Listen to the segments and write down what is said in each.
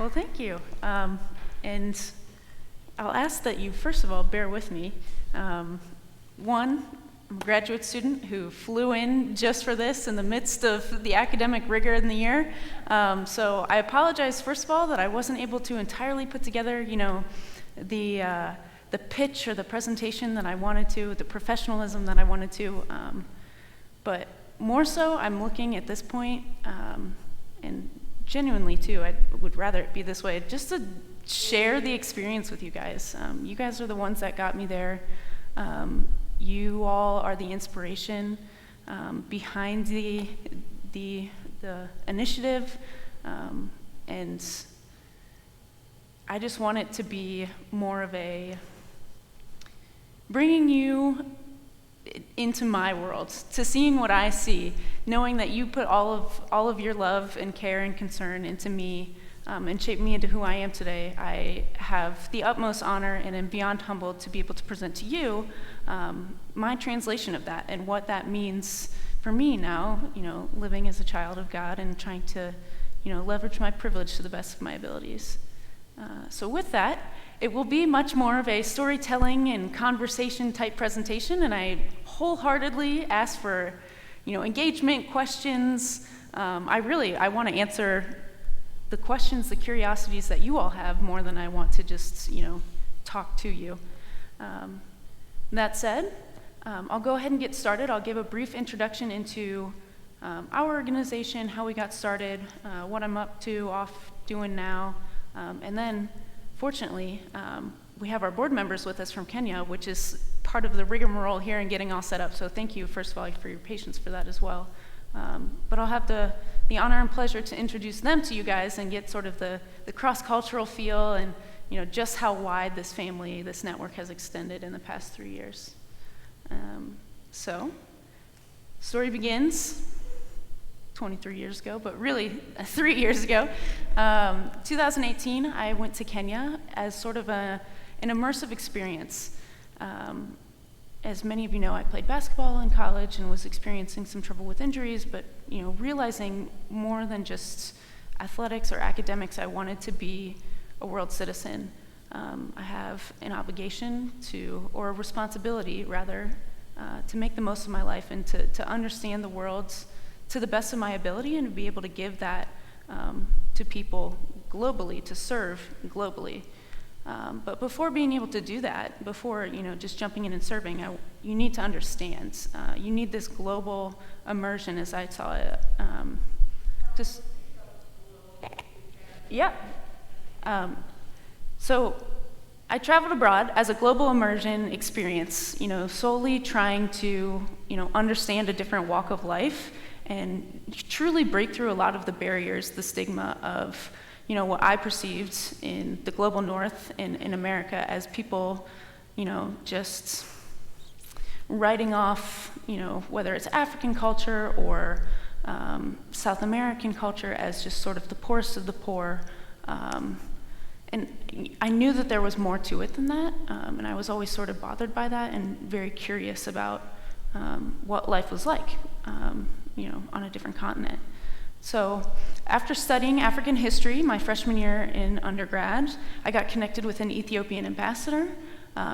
Well, thank you. And I'll ask that you, first of all, bear with me. One, I'm a graduate student who flew in just for this in the midst of the academic rigor in the year. So I apologize, first of all, that I wasn't able to entirely put together, the pitch or the presentation that I wanted to, the professionalism that I wanted to. But more so, I'm looking at this point, and genuinely too, I would rather it be this way, just to share the experience with you guys. You guys are the ones that got me there. You all are the inspiration behind the initiative, and I just want it to be more of a bringing you into my world, to seeing what I see, knowing that you put all of your love and care and concern into me, and shaped me into who I am today. I have the utmost honor and am beyond humbled to be able to present to you my translation of that and what that means for me now, living as a child of God and trying to, leverage my privilege to the best of my abilities. So with that, it will be much more of a storytelling and conversation type presentation, and I wholeheartedly ask for, engagement, questions. I want to answer the questions, the curiosities that you all have more than I want to just, talk to you. That said, I'll go ahead and get started. I'll give a brief introduction into our organization, how we got started, what I'm up to, off doing now, and then, fortunately, we have our board members with us from Kenya, which is part of the rigmarole here in getting all set up. So thank you, first of all, for your patience for that as well. But I'll have the honor and pleasure to introduce them to you guys and get sort of the cross-cultural feel and just how wide this family, this network has extended in the past 3 years. So, story begins 23 years ago, but really 3 years ago. 2018, I went to Kenya as sort of an immersive experience. As many of you know, I played basketball in college and was experiencing some trouble with injuries, but realizing more than just athletics or academics, I wanted to be a world citizen. I have an obligation or a responsibility rather, to make the most of my life and to understand the world to the best of my ability and to be able to give that to people globally, to serve globally. But before being able to do that, before just jumping in and serving, you need to understand. You need this global immersion, as I saw it. So I traveled abroad as a global immersion experience, solely trying to understand a different walk of life and truly break through a lot of the barriers, the stigma of what I perceived in the global north in America as people, just writing off, whether it's African culture or South American culture as just sort of the poorest of the poor. And I knew that there was more to it than that, and I was always sort of bothered by that and very curious about what life was like, on a different continent. So after studying African history my freshman year in undergrad, I got connected with an Ethiopian ambassador,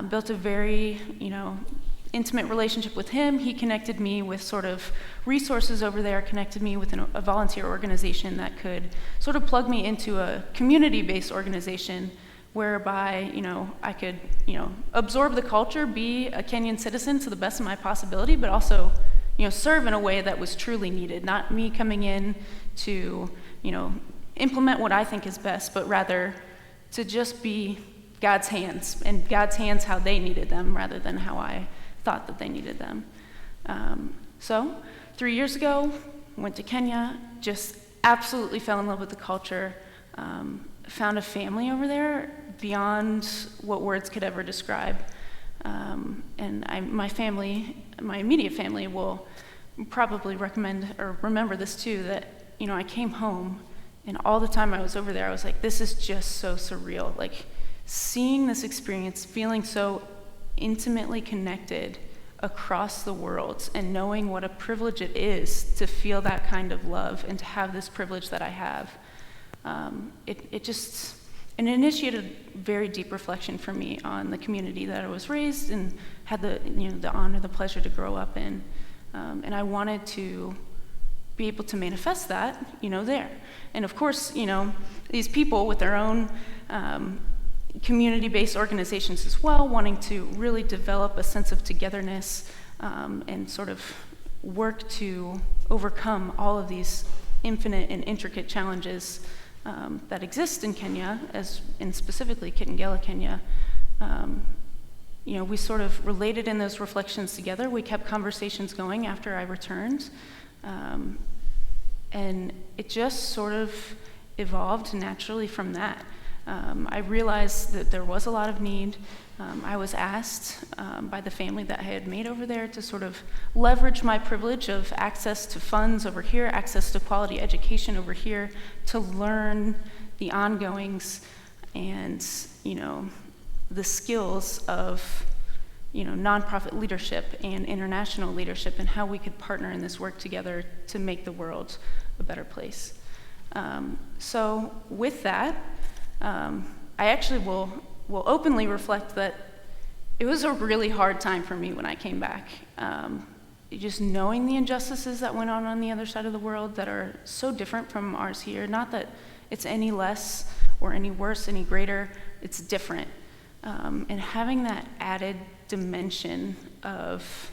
built a very, intimate relationship with him. He connected me with sort of resources over there, connected me with a volunteer organization that could sort of plug me into a community-based organization whereby, I could, absorb the culture, be a Kenyan citizen to the best of my possibility, but also, serve in a way that was truly needed. Not me coming in to, implement what I think is best, but rather to just be God's hands, and God's hands how they needed them rather than how I thought that they needed them. So 3 years ago, went to Kenya, just absolutely fell in love with the culture, found a family over there beyond what words could ever describe. And my immediate family will probably recommend or remember this too, that, I came home and all the time I was over there, I was like, this is just so surreal. Like seeing this experience, feeling so intimately connected across the world and knowing what a privilege it is to feel that kind of love and to have this privilege that I have. it initiated very deep reflection for me on the community that I was raised and had the honor, the pleasure to grow up in. And I wanted to be able to manifest that, there. And of course, these people with their own community-based organizations as well, wanting to really develop a sense of togetherness and sort of work to overcome all of these infinite and intricate challenges that exist in Kenya, and specifically Kitengela, Kenya. We sort of related in those reflections together. We kept conversations going after I returned. And it just sort of evolved naturally from that. I realized that there was a lot of need. I was asked by the family that I had made over there to sort of leverage my privilege of access to funds over here, access to quality education over here, to learn the ongoings and, the skills of, nonprofit leadership and international leadership, and how we could partner in this work together to make the world a better place. So with that, I actually will openly reflect that it was a really hard time for me when I came back. Just knowing the injustices that went on the other side of the world that are so different from ours here, not that it's any less or any worse, any greater, it's different. And having that added dimension of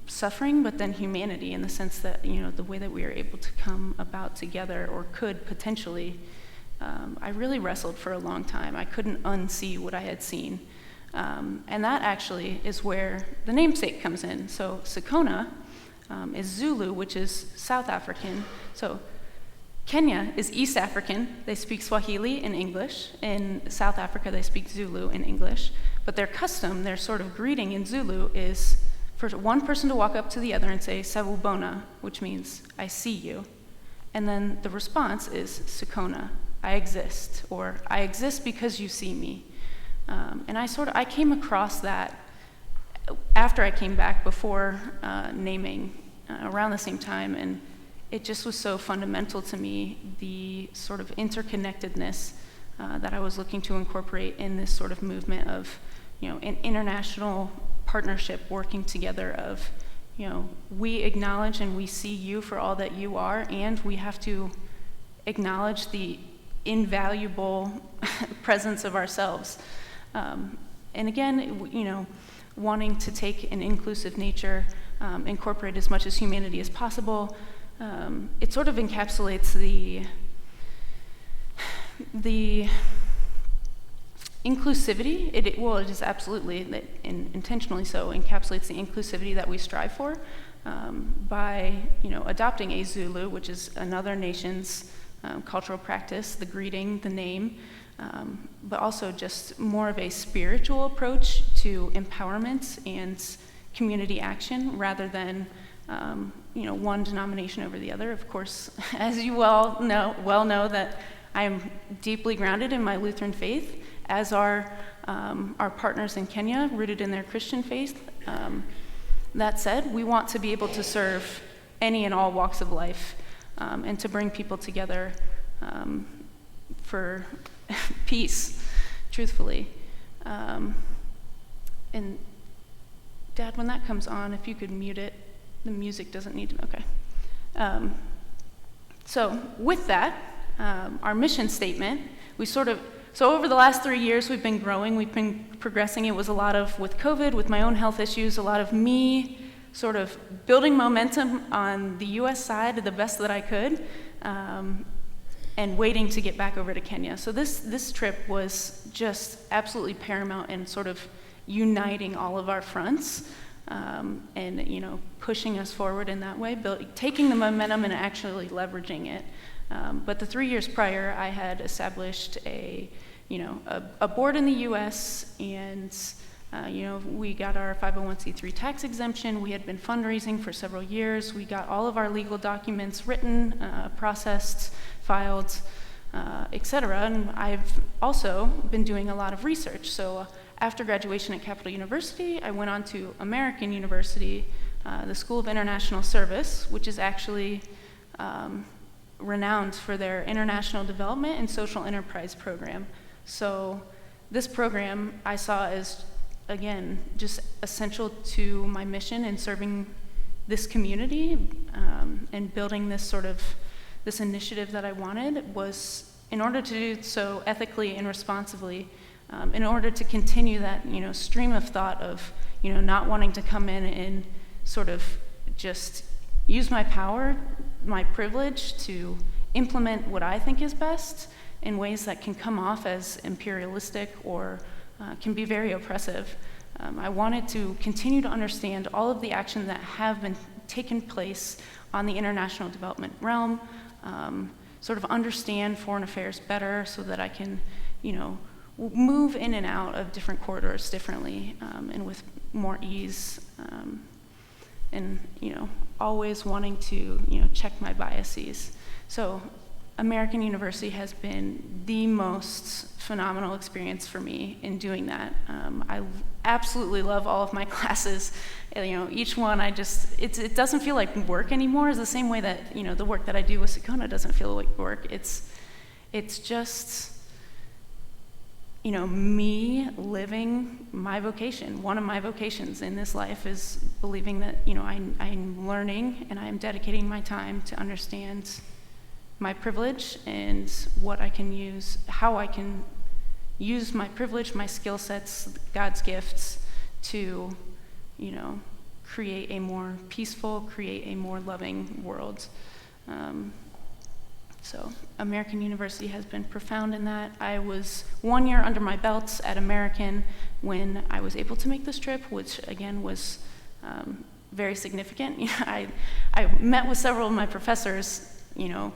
suffering, but then humanity, in the sense that, the way that we are able to come about together, or could potentially, I really wrestled for a long time. I couldn't unsee what I had seen. And that actually is where the namesake comes in. So Sikhona is Zulu, which is South African. So Kenya is East African. They speak Swahili and English. In South Africa, they speak Zulu and English. But their custom, their sort of greeting in Zulu, is for one person to walk up to the other and say, "Sawubona," which means, "I see you." And then the response is Sikhona, "I exist," or "I exist because you see me." And I came across that after I came back, before naming, around the same time, and it just was so fundamental to me, the sort of interconnectedness that I was looking to incorporate in this sort of movement of, an international partnership working together of, we acknowledge and we see you for all that you are, and we have to acknowledge the invaluable presence of ourselves. And again, wanting to take an inclusive nature, incorporate as much as humanity as possible. It sort of encapsulates the inclusivity. It is absolutely, intentionally so, encapsulates the inclusivity that we strive for by, adopting a Zulu, which is another nation's cultural practice, the greeting, the name, but also just more of a spiritual approach to empowerment and community action, rather than one denomination over the other. Of course, as you well know that I am deeply grounded in my Lutheran faith, as are our partners in Kenya, rooted in their Christian faith. That said, we want to be able to serve any and all walks of life, and to bring people together for peace, truthfully. And Dad, when that comes on, if you could mute it. The music doesn't need to, okay. So with that, our mission statement, so over the last 3 years, we've been growing, we've been progressing. It was a lot of, with COVID, with my own health issues, a lot of me sort of building momentum on the US side the best that I could, and waiting to get back over to Kenya. So this trip was just absolutely paramount in sort of uniting all of our fronts, and pushing us forward in that way, taking the momentum and actually leveraging it. But the 3 years prior, I had established a board in the U.S., and we got our 501c3 tax exemption. We had been fundraising for several years. We got all of our legal documents written, processed, filed, etc. And I've also been doing a lot of research. So after graduation at Capital University, I went on to American University, the School of International Service, which is actually renowned for their international development and social enterprise program. So this program I saw as, again, just essential to my mission in serving this community, and building this initiative that I wanted was, in order to do so ethically and responsibly, in order to continue that, stream of thought of, not wanting to come in and sort of just use my power, my privilege to implement what I think is best in ways that can come off as imperialistic or can be very oppressive. I wanted to continue to understand all of the actions that have been taken place on the international development realm, sort of understand foreign affairs better so that I can, move in and out of different corridors differently, and with more ease, and, always wanting to, check my biases. So American University has been the most phenomenal experience for me in doing that. I absolutely love all of my classes. Each one it doesn't feel like work anymore. It's the same way that, the work that I do with Sikhona doesn't feel like work. It's just, me living my vocation. One of my vocations in this life is believing that, I'm learning and I'm dedicating my time to understand my privilege and what I can use, how I can use my privilege, my skill sets, God's gifts to, create a more peaceful, create a more loving world. So American University has been profound in that. I was 1 year under my belt at American when I was able to make this trip, which again was very significant. I met with several of my professors,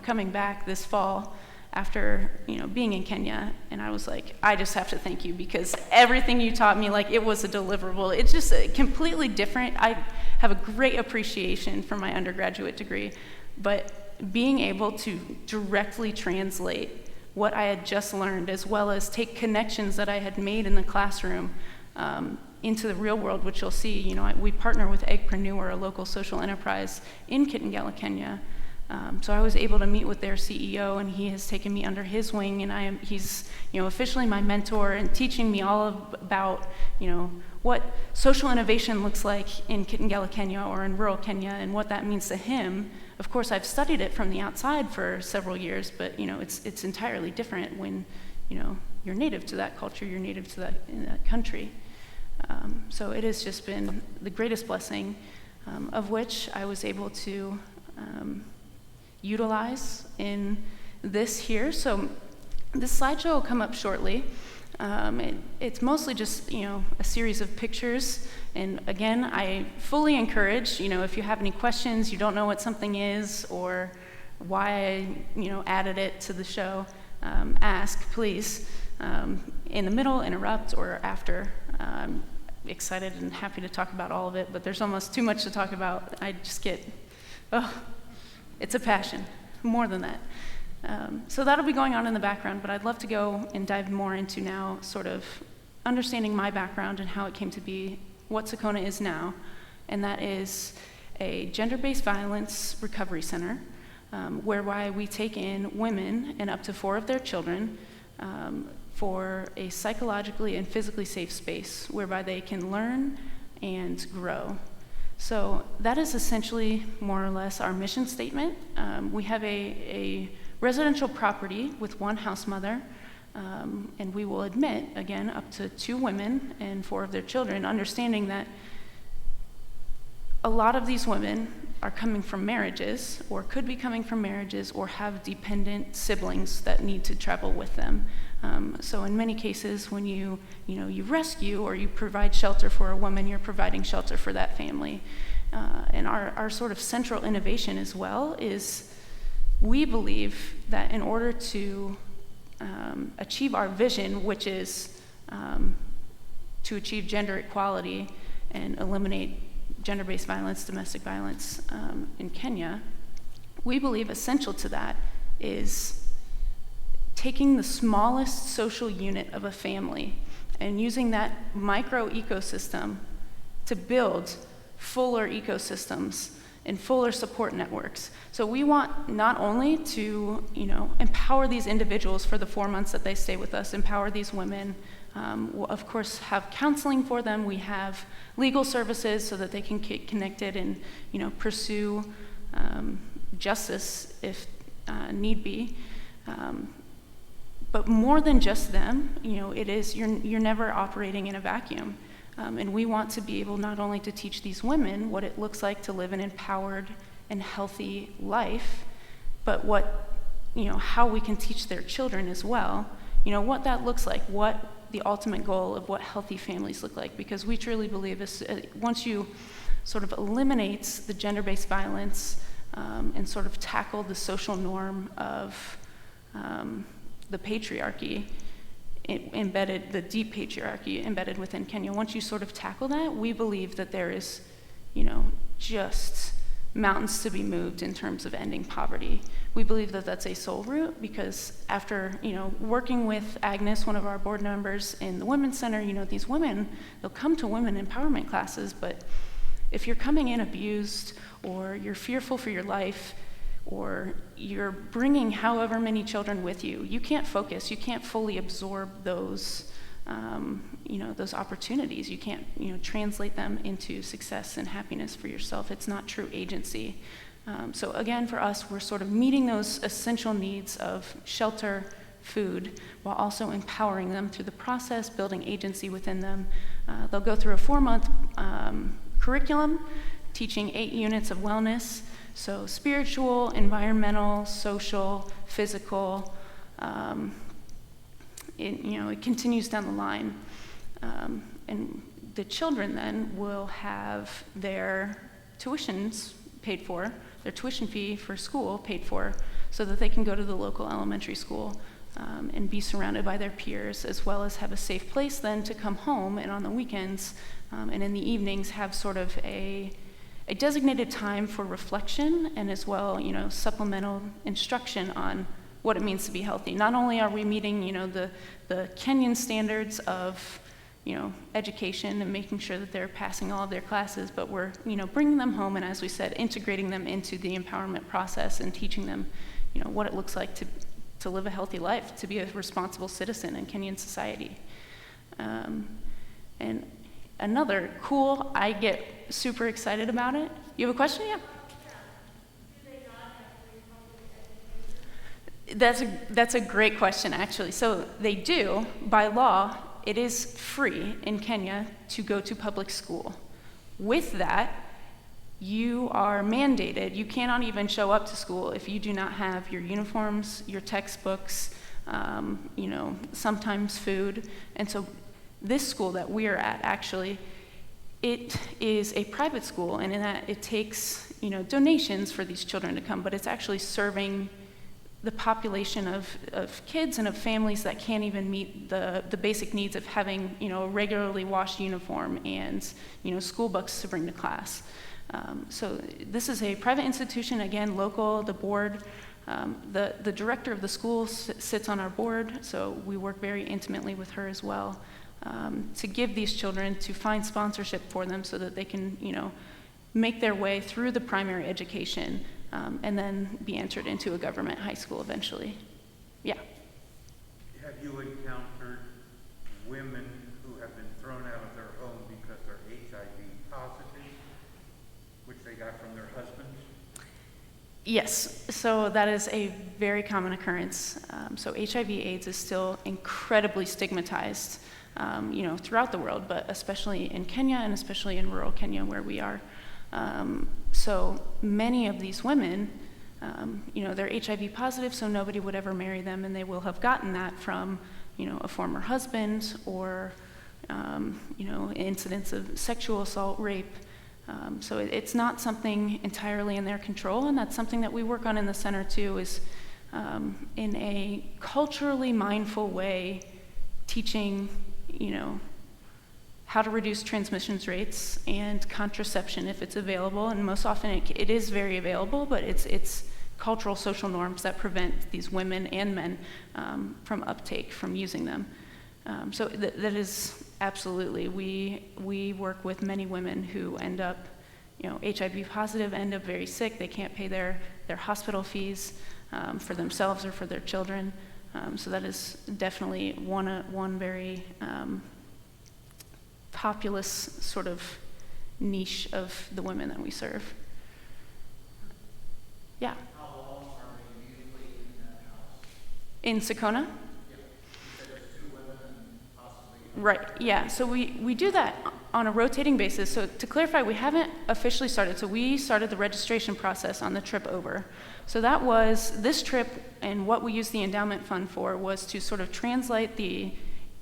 coming back this fall after, being in Kenya, and I was like, I just have to thank you because everything you taught me, it was a deliverable. It's just completely different. I have a great appreciation for my undergraduate degree, but being able to directly translate what I had just learned, as well as take connections that I had made in the classroom into the real world, which you'll see. We partner with Eggpreneur, a local social enterprise in Kitengela, Kenya. So I was able to meet with their CEO, and he has taken me under his wing, and he's officially my mentor and teaching me all about what social innovation looks like in Kitengela, Kenya, or in rural Kenya, and what that means to him. Of course, I've studied it from the outside for several years, but it's entirely different when you're native to that culture, you're native to that country. So it has just been the greatest blessing, of which I was able to utilize in this here. So this slideshow will come up shortly. It's mostly just, a series of pictures. And again, I fully encourage, if you have any questions, you don't know what something is or why I, added it to the show, ask, please. In the middle, interrupt, or after. I'm excited and happy to talk about all of it, but there's almost too much to talk about. I just get, it's a passion, more than that. So that'll be going on in the background, but I'd love to go and dive more into now sort of understanding my background and how it came to be what Socona is now, and that is a gender-based violence recovery center, whereby we take in women and up to 4 of their children for a psychologically and physically safe space whereby they can learn and grow. So that is essentially more or less our mission statement. We have a residential property with 1 house mother, and we will admit, again, up to 2 women and 4 of their children, understanding that a lot of these women are coming from marriages, or could be coming from marriages, or have dependent siblings that need to travel with them. So in many cases, when you rescue or you provide shelter for a woman, you're providing shelter for that family. And our sort of central innovation as well is we believe that in order to achieve our vision, which is to achieve gender equality and eliminate gender-based violence, domestic violence in Kenya, we believe essential to that is taking the smallest social unit of a family and using that micro ecosystem to build fuller ecosystems and fuller support networks. So we want not only to, empower these individuals for the 4 months that they stay with us, empower these women. We'll of course have counseling for them. We have legal services so that they can get connected and, pursue justice if need be. But more than just them, it is you're never operating in a vacuum. And we want to be able not only to teach these women what it looks like to live an empowered and healthy life, but how we can teach their children as well, what that looks like, what the ultimate goal of what healthy families look like. Because we truly believe once you sort of eliminate the gender-based violence and sort of tackle the social norm of the patriarchy, the deep patriarchy embedded within Kenya, once you sort of tackle that, we believe that there is, just mountains to be moved in terms of ending poverty. We believe that that's a soul root because after, working with Agnes, one of our board members in the Women's Center, these women, they'll come to women empowerment classes, but if you're coming in abused or you're fearful for your life, or you're bringing however many children with you, you can't focus, you can't fully absorb those, those opportunities. You can't, translate them into success and happiness for yourself. It's not true agency. So again, for us, we're sort of meeting those essential needs of shelter, food, while also empowering them through the process, building agency within them. They'll go through a 4-month curriculum, teaching 8 units of wellness. So spiritual, environmental, social, physical, it continues down the line. And the children then will have their tuitions paid for, their tuition fee for school paid for, so that they can go to the local elementary school and be surrounded by their peers, as well as have a safe place then to come home and on the weekends and in the evenings have sort of a designated time for reflection and as well, supplemental instruction on what it means to be healthy. Not only are we meeting, the Kenyan standards of, education and making sure that they're passing all of their classes, but we're, bringing them home and, as we said, integrating them into the empowerment process and teaching them, what it looks like to live a healthy life, to be a responsible citizen in Kenyan society. And another cool, I get super excited about it. You have a question? Yeah. That's a great question, actually. So they do. By law, it is free in Kenya to go to public school. With that, you are mandated. You cannot even show up to school if you do not have your uniforms, your textbooks, sometimes food. And so this school that we are at, actually, it is a private school, and in that it takes, donations for these children to come, but it's actually serving the population of kids and of families that can't even meet the basic needs of having, a regularly washed uniform and, school books to bring to class. So this is a private institution, again, local, the board. The director of the school sits on our board, so we work very intimately with her as well. To give these children, to find sponsorship for them so that they can, make their way through the primary education and then be entered into a government high school eventually. Yeah. Have you encountered women who have been thrown out of their home because they're HIV positive, which they got from their husbands? Yes, so that is a very common occurrence. So HIV/AIDS is still incredibly stigmatized, throughout the world, but especially in Kenya and especially in rural Kenya where we are. So many of these women, they're HIV positive, so nobody would ever marry them, and they will have gotten that from, a former husband or, incidents of sexual assault, rape. So it's not something entirely in their control, and that's something that we work on in the center too, is in a culturally mindful way, teaching, how to reduce transmissions rates and contraception if it's available, and most often it is very available, but it's cultural social norms that prevent these women and men from uptake, from using them. So that is absolutely, we work with many women who end up, HIV positive, end up very sick. They can't pay their hospital fees for themselves or for their children. So that is definitely one very populous sort of niche of the women that we serve. Yeah. How long are we immediately in that house? In Socona? Yeah. You said there's 2 women and possibly... Right, yeah. So we do that on a rotating basis. So to clarify, we haven't officially started. So we started the registration process on the trip over. So that was this trip, and what we used the endowment fund for was to sort of translate the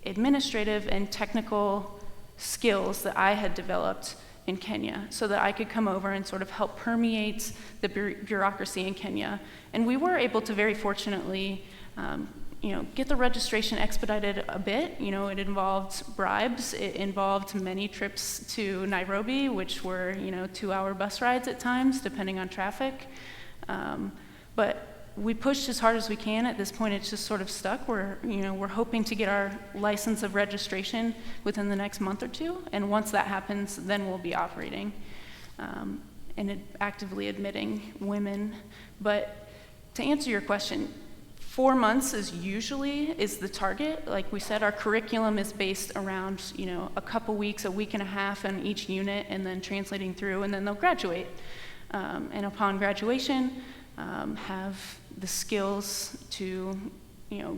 administrative and technical skills that I had developed in Kenya so that I could come over and sort of help permeate the bureaucracy in Kenya. And we were able to very fortunately get the registration expedited a bit. It involved bribes. It involved many trips to Nairobi, which were 2-hour bus rides at times, depending on traffic. But we pushed as hard as we can. At this point, it's just sort of stuck. We're hoping to get our license of registration within the next month or 2, and once that happens, then we'll be operating and actively admitting women. But to answer your question, 4 months is the target. Like we said, our curriculum is based around a couple weeks, a week and a half in each unit, and then translating through, and then they'll graduate. And upon graduation, have the skills to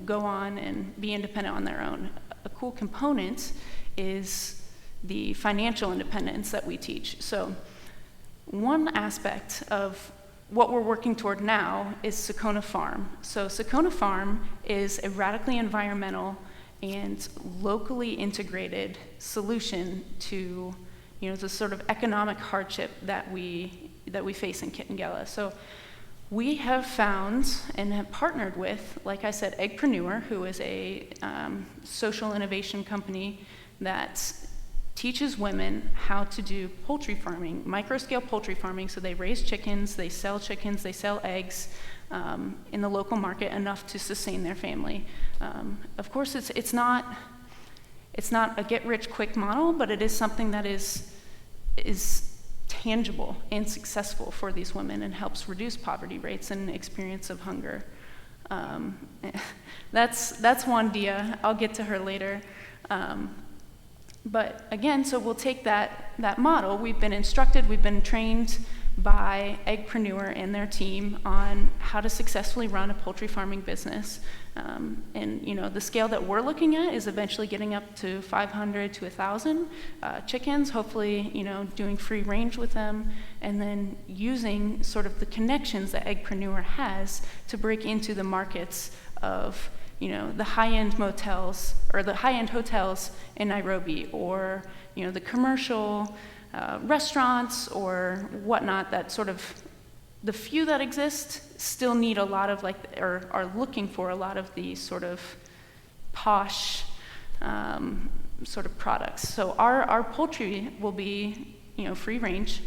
go on and be independent on their own. A cool component is the financial independence that we teach. So one aspect of what we're working toward now is Socona Farm. So Socona Farm is a radically environmental and locally integrated solution to the sort of economic hardship that we face in Kitengela. So we have found and have partnered with, like I said, Eggpreneur, who is a social innovation company that teaches women how to do poultry farming, micro-scale poultry farming. So they raise chickens, they sell eggs in the local market, enough to sustain their family. Of course, it's not a get-rich-quick model, but it is something that is tangible and successful for these women and helps reduce poverty rates and experience of hunger. That's one Dia. I'll get to her later. But again, so we'll take that model. We've been instructed, we've been trained by Eggpreneur and their team on how to successfully run a poultry farming business. And the scale that we're looking at is eventually getting up to 500 to 1,000 chickens, hopefully, doing free range with them, and then using sort of the connections that Eggpreneur has to break into the markets of the high-end motels or the high-end hotels in Nairobi, or the commercial restaurants or whatnot, that sort of the few that exist still need a lot of or are looking for a lot of these sort of posh sort of products. So our poultry will be free range,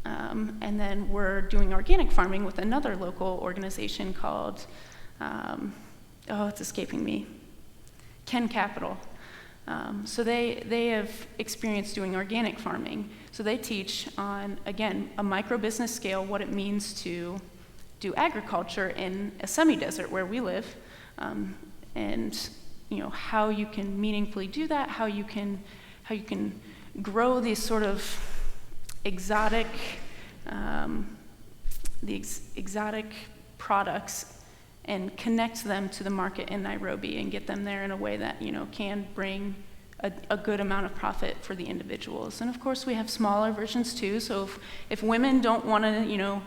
and then we're doing organic farming with another local organization called it's escaping me, Ken Capital. So they have experience doing organic farming. So they teach on, again, a micro-business scale, what it means to do agriculture in a semi-desert where we live, and how you can meaningfully do that, how you can grow these sort of exotic exotic products and connect them to the market in Nairobi and get them there in a way that can bring a good amount of profit for the individuals. And of course, we have smaller versions too. So if women don't want to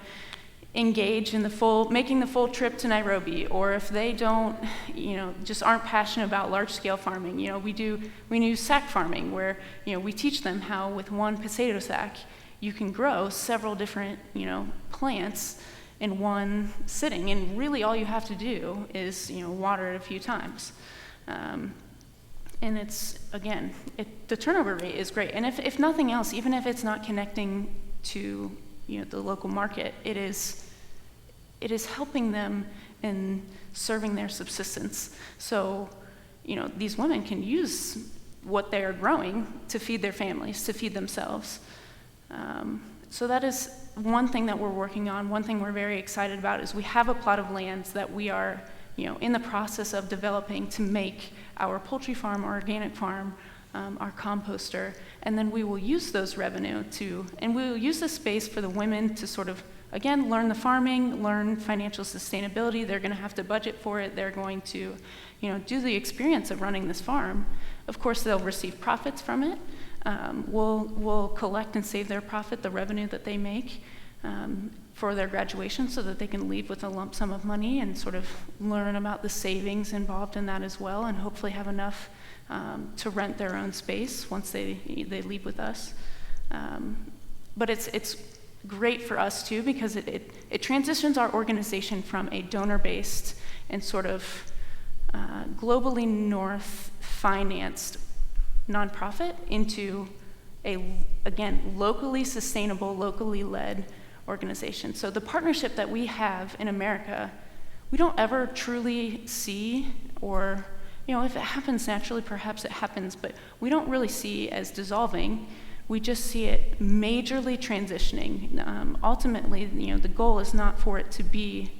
engage in making the full trip to Nairobi, or if they don't just aren't passionate about large scale farming, we do sack farming, where we teach them how with one potato sack you can grow several different plants in one sitting, and really all you have to do is water it a few times, and it's, again, the turnover rate is great. And if nothing else, even if it's not connecting to the local market, it is helping them in serving their subsistence. So these women can use what they are growing to feed their families, to feed themselves. So that is one thing that we're working on. One thing we're very excited about is we have a plot of land that we are, in the process of developing to make our poultry farm, our organic farm, our composter, and then we will use those revenue and we will use the space for the women to sort of, again, learn the farming, learn financial sustainability. They're going to have to budget for it. They're going to, do the experience of running this farm. Of course, they'll receive profits from it. We'll collect and save their profit, the revenue that they make, for their graduation so that they can leave with a lump sum of money and sort of learn about the savings involved in that as well, and hopefully have enough to rent their own space once they leave with us. But it's great for us too, because it transitions our organization from a donor-based and sort of globally north financed nonprofit into again, locally sustainable, locally led organization. So the partnership that we have in America, we don't ever truly see, or, if it happens naturally, perhaps it happens, but we don't really see as dissolving. We just see it majorly transitioning. Ultimately, the goal is not for it to be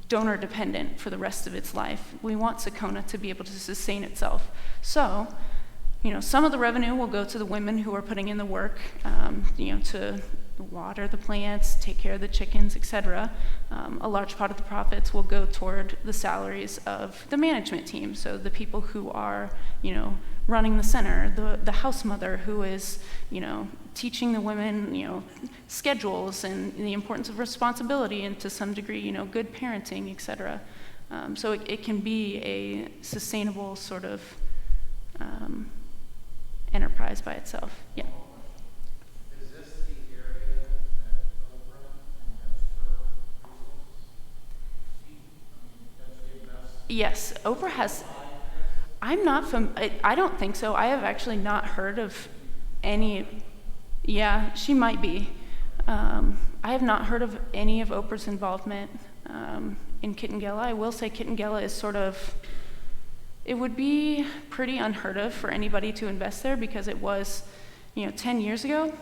donor dependent for the rest of its life. We want Sikhona to be able to sustain itself. So, some of the revenue will go to the women who are putting in the work, to water the plants, take care of the chickens, etc. A large part of the profits will go toward the salaries of the management team, so the people who are, running the center, the house mother who is, teaching the women, schedules and the importance of responsibility, and to some degree, good parenting, etc. So it can be a sustainable sort of enterprise by itself. Yeah. Is this the area that Oprah invests her resources? Yes, Oprah has. I'm not I don't think so. I have actually not heard of any. Yeah, she might be. I have not heard of any of Oprah's involvement in Kitengela. I will say Kitengela is sort of. It would be pretty unheard of for anybody to invest there, because it was, 10 years ago,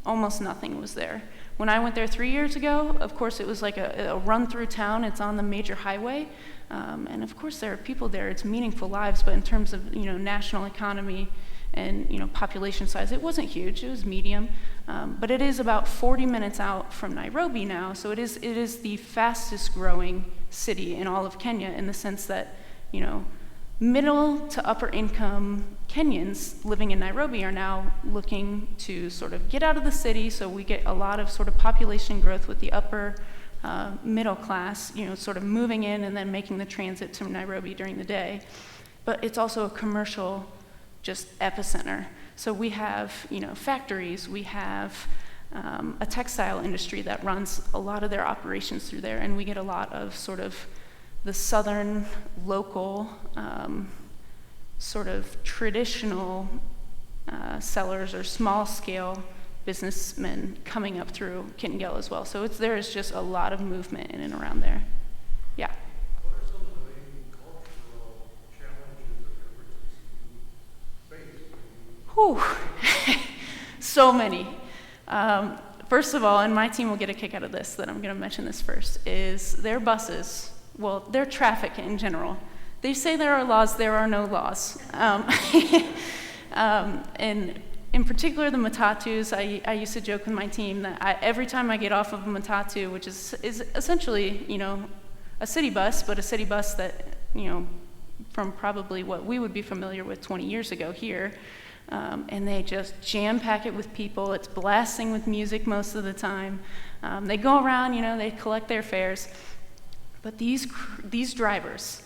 almost nothing was there. When I went there 3 years ago, of course, it was like a run through town. It's on the major highway. And of course, there are people there. It's meaningful lives. But in terms of, national economy and, population size, it wasn't huge. It was medium. But it is about 40 minutes out from Nairobi now. So it is the fastest growing city in all of Kenya, in the sense that, middle to upper income Kenyans living in Nairobi are now looking to sort of get out of the city, so we get a lot of sort of population growth with the upper middle class, sort of moving in and then making the transit to Nairobi during the day. But it's also a commercial just epicenter. So we have, factories, we have a textile industry that runs a lot of their operations through there, and we get a lot of sort of the southern local sort of traditional sellers or small scale businessmen coming up through Kitengela as well. So there is just a lot of movement in and around there. Yeah. What are some of the main cultural challenges that you're facing? So many. First of all, and my team will get a kick out of this, that I'm going to mention this first, is their buses. Well, their traffic in general. They say there are laws, there are no laws. And in particular, the matatus, I used to joke with my team that every time I get off of a matatu, which is essentially, a city bus, but a city bus that, from probably what we would be familiar with 20 years ago here, and they just jam-pack it with people. It's blasting with music most of the time. They go around, they collect their fares. But these drivers,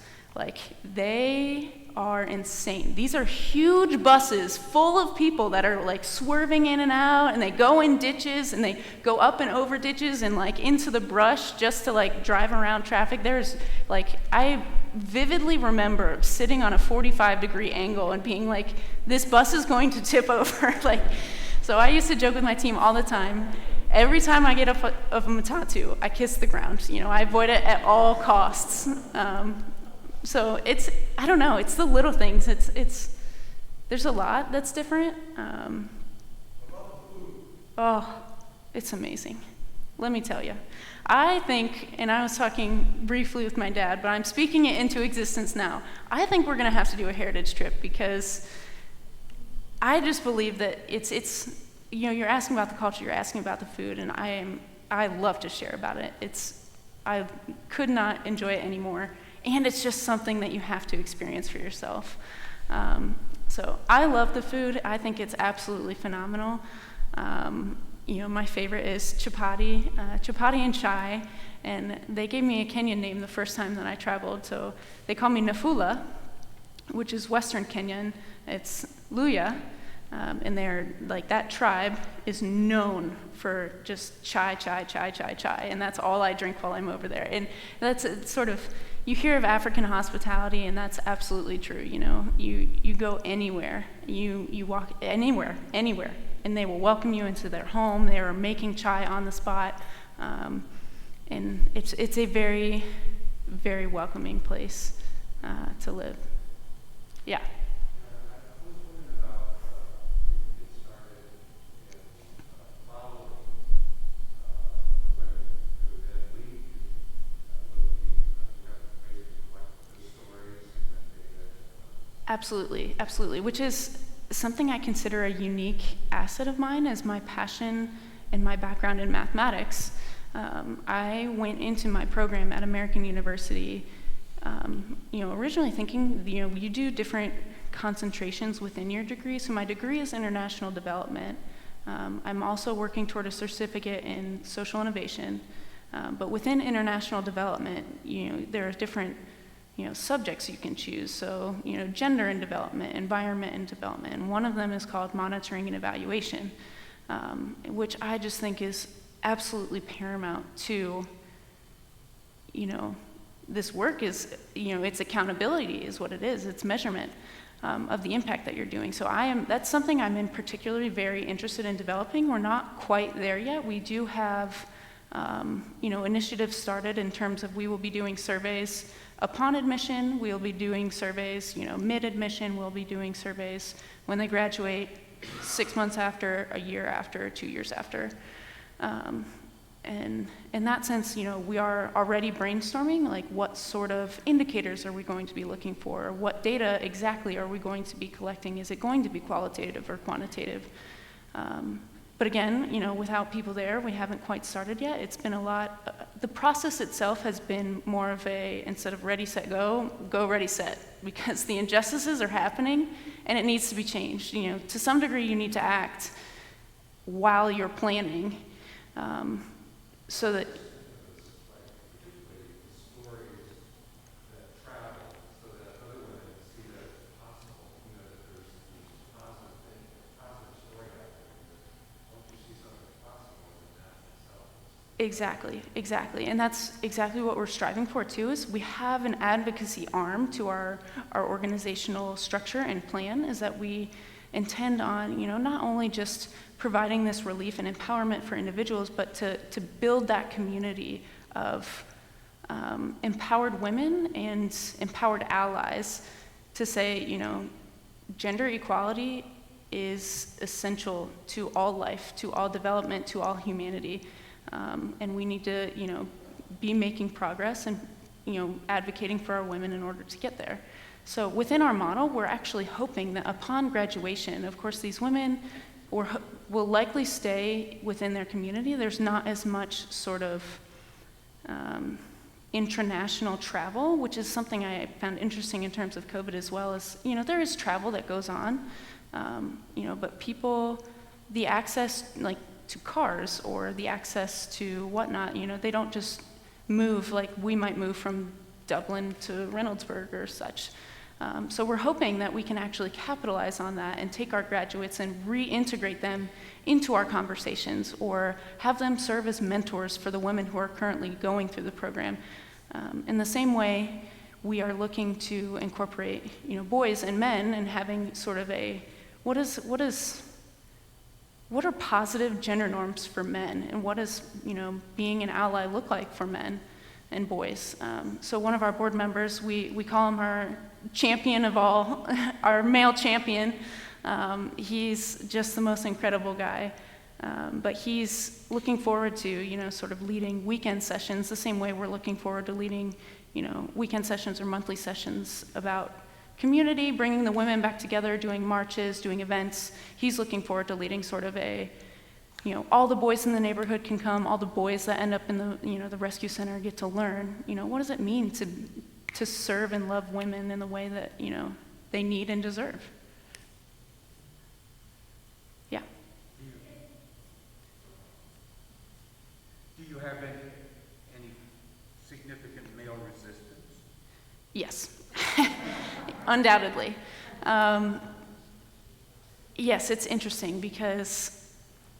they are insane. These are huge buses full of people that are swerving in and out, and they go in ditches, and they go up and over ditches and into the brush just to drive around traffic. There's I vividly remember sitting on a 45-degree angle and being this bus is going to tip over. So I used to joke with my team all the time. Every time I get off of a matatu, I kiss the ground. I avoid it at all costs. So I don't know, it's the little things. There's a lot that's different. About the food, Oh, it's amazing. Let me tell you. I think, and I was talking briefly with my dad, but I'm speaking it into existence now. I think we're going to have to do a heritage trip because I just believe that it's you're asking about the culture, you're asking about the food, and I love to share about it. I could not enjoy it anymore, and it's just something that you have to experience for yourself. So I love the food. I think it's absolutely phenomenal. My favorite is chapati and chai, and they gave me a Kenyan name the first time that I traveled, so they call me Nafula, which is Western Kenyan. It's Luya, and they're like, that tribe is known for just chai, and that's all I drink while I'm over there. And that's sort of, you hear of African hospitality, and that's absolutely true. You go anywhere, you walk anywhere, and they will welcome you into their home. They are making chai on the spot, and it's a very, very welcoming place to live. Yeah. Absolutely, which is something I consider a unique asset of mine as my passion and my background in mathematics. I went into my program at American University, originally thinking, you do different concentrations within your degree. So my degree is international development. I'm also working toward a certificate in social innovation. But within international development, there are different subjects you can choose. So, gender and development, environment and development. And one of them is called monitoring and evaluation, which I just think is absolutely paramount to, this work is, it's accountability is what it is. It's measurement of the impact that you're doing. So that's something I'm in particularly very interested in developing. We're not quite there yet. We do have, initiatives started in terms of we will be doing surveys upon admission, we'll be doing surveys, mid-admission, we'll be doing surveys when they graduate, 6 months after, a year after, 2 years after. And in that sense, we are already brainstorming, like what sort of indicators are we going to be looking for? What data exactly are we going to be collecting? Is it going to be qualitative or quantitative? But again, without people there, we haven't quite started yet. It's been a lot. The process itself has been more of a, instead of ready, set, go, ready, set, because the injustices are happening and it needs to be changed. To some degree, you need to act while you're planning, so that. Exactly. And that's exactly what we're striving for too, is we have an advocacy arm to our organizational structure and plan, is that we intend on, not only just providing this relief and empowerment for individuals, but to build that community of empowered women and empowered allies to say, gender equality is essential to all life, to all development, to all humanity. And we need to, be making progress and, advocating for our women in order to get there. So within our model, we're actually hoping that upon graduation, of course, these women will likely stay within their community. There's not as much sort of international travel, which is something I found interesting in terms of COVID as well. As there is travel that goes on, but people, the access, like, to cars or the access to whatnot, they don't just move like we might move from Dublin to Reynoldsburg or such. So we're hoping that we can actually capitalize on that and take our graduates and reintegrate them into our conversations, or have them serve as mentors for the women who are currently going through the program. In the same way, we are looking to incorporate, boys and men, and having sort of a, what are positive gender norms for men, and what does, being an ally look like for men and boys? So one of our board members, we call him our champion of all, our male champion. He's just the most incredible guy. But he's looking forward to, sort of leading weekend sessions the same way we're looking forward to leading, weekend sessions or monthly sessions about community, bringing the women back together, doing marches, doing events. He's looking forward to leading sort of a, all the boys in the neighborhood can come, all the boys that end up in the, the rescue center get to learn, what does it mean to serve and love women in the way that, they need and deserve. Yeah. Do you have any significant male resistance? Yes, undoubtedly. Yes, it's interesting because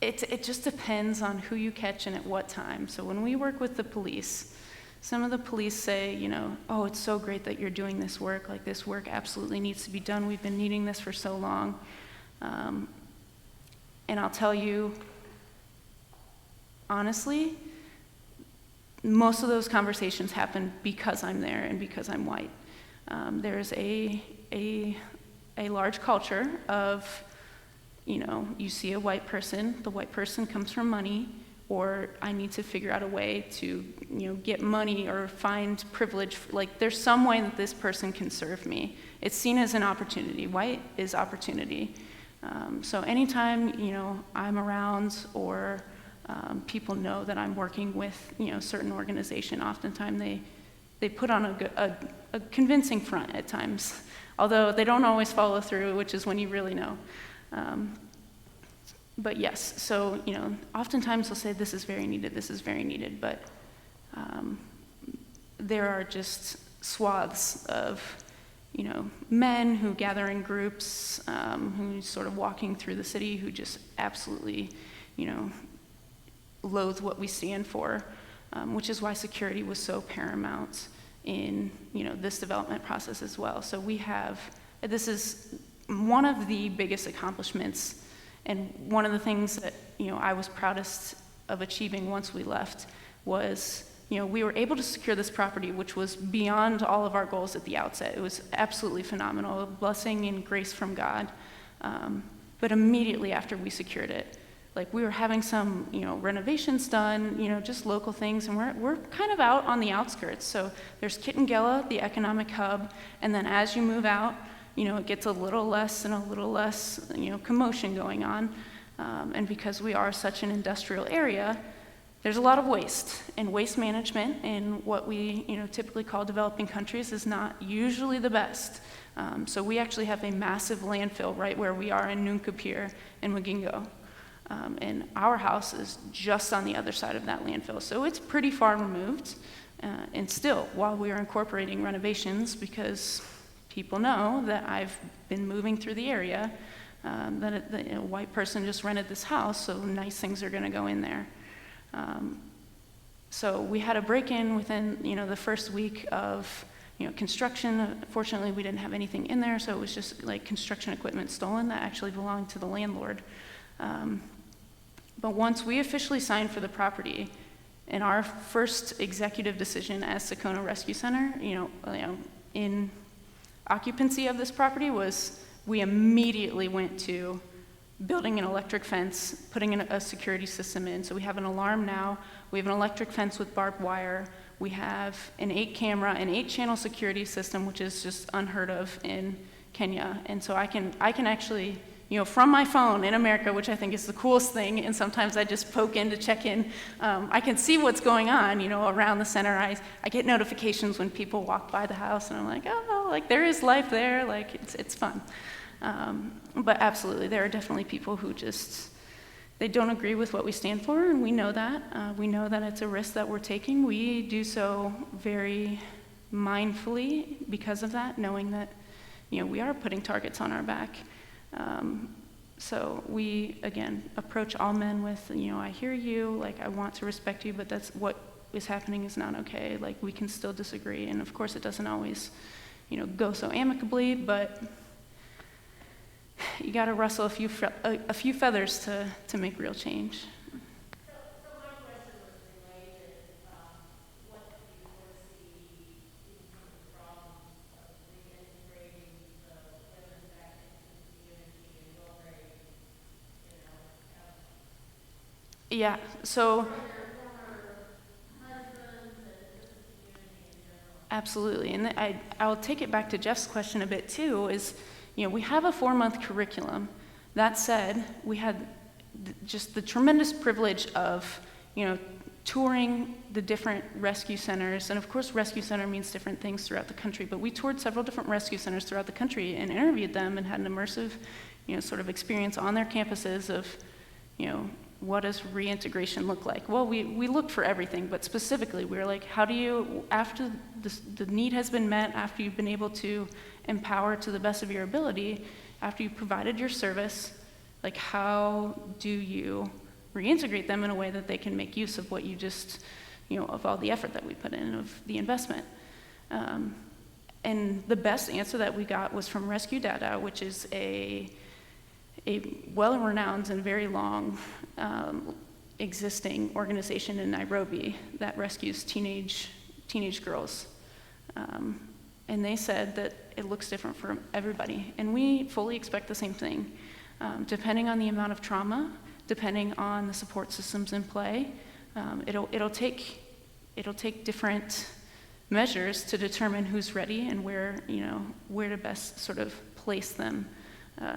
it just depends on who you catch and at what time. So when we work with the police, some of the police say, oh, it's so great that you're doing this work. Like, this work absolutely needs to be done. We've been needing this for so long. And I'll tell you, honestly, most of those conversations happen because I'm there and because I'm white. There's a large culture of, you see a white person, the white person comes from money, or I need to figure out a way to, get money or find privilege. Like, there's some way that this person can serve me. It's seen as an opportunity. White is opportunity. So anytime, I'm around or people know that I'm working with, a certain organization, oftentimes they put on a convincing front at times, although they don't always follow through, which is when you really know. But yes, so, oftentimes they'll say, this is very needed, but there are just swaths of, men who gather in groups, who sort of walking through the city, who just absolutely, loathe what we stand for, which is why security was so paramount in, this development process as well. So this is one of the biggest accomplishments, and one of the things that, I was proudest of achieving once we left was, we were able to secure this property, which was beyond all of our goals at the outset. It was absolutely phenomenal, a blessing and grace from God. But immediately after we secured it, like, we were having some, renovations done, just local things, and we're kind of out on the outskirts. So there's Kitengela, the economic hub, and then as you move out, it gets a little less and a little less, commotion going on. And because we are such an industrial area, there's a lot of waste. And waste management in what we, typically call developing countries is not usually the best. So we actually have a massive landfill right where we are in Nunkapir and Magingo. And our house is just on the other side of that landfill. So it's pretty far removed. And still, while we are incorporating renovations, because people know that I've been moving through the area, that a white person just rented this house, so nice things are going to go in there. So we had a break-in within, the first week of, construction. Fortunately, we didn't have anything in there, so it was just like construction equipment stolen that actually belonged to the landlord. But once we officially signed for the property, and our first executive decision as Socona Rescue Center, in occupancy of this property was we immediately went to building an electric fence, putting in a security system in. So we have an alarm now. We have an electric fence with barbed wire. We have an 8-camera, an 8-channel security system, which is just unheard of in Kenya. And so I can actually, from my phone in America, which I think is the coolest thing, and sometimes I just poke in to check in, I can see what's going on, around the center. I get notifications when people walk by the house, and I'm like, oh, like, there is life there, like, it's fun. But absolutely, there are definitely people who they don't agree with what we stand for, and we know that. We know that it's a risk that we're taking. We do so very mindfully because of that, knowing that, we are putting targets on our back. So we, again, approach all men with, I hear you, like, I want to respect you, but that's what is happening is not okay. Like, we can still disagree, and of course it doesn't always, go so amicably, but you got to rustle a few feathers to make real change. So my question was related, what do you foresee in the problems of reintegrating the women back into the community and building, Yeah, so absolutely, and I'll take it back to Jeff's question a bit too, is, we have a 4-month curriculum. That said, we had just the tremendous privilege of, touring the different rescue centers, and of course rescue center means different things throughout the country, but we toured several different rescue centers throughout the country and interviewed them and had an immersive, sort of experience on their campuses of, what does reintegration look like? Well, we looked for everything, but specifically we were like, how do you, after the need has been met, after you've been able to empower to the best of your ability, after you've provided your service, like how do you reintegrate them in a way that they can make use of what you just, of all the effort that we put in, of the investment. And the best answer that we got was from Rescue Data, which is a well-renowned and very long existing organization in Nairobi that rescues teenage girls. And they said that it looks different for everybody. And we fully expect the same thing. Depending on the amount of trauma, depending on the support systems in play, it'll take different measures to determine who's ready and where to best sort of place them.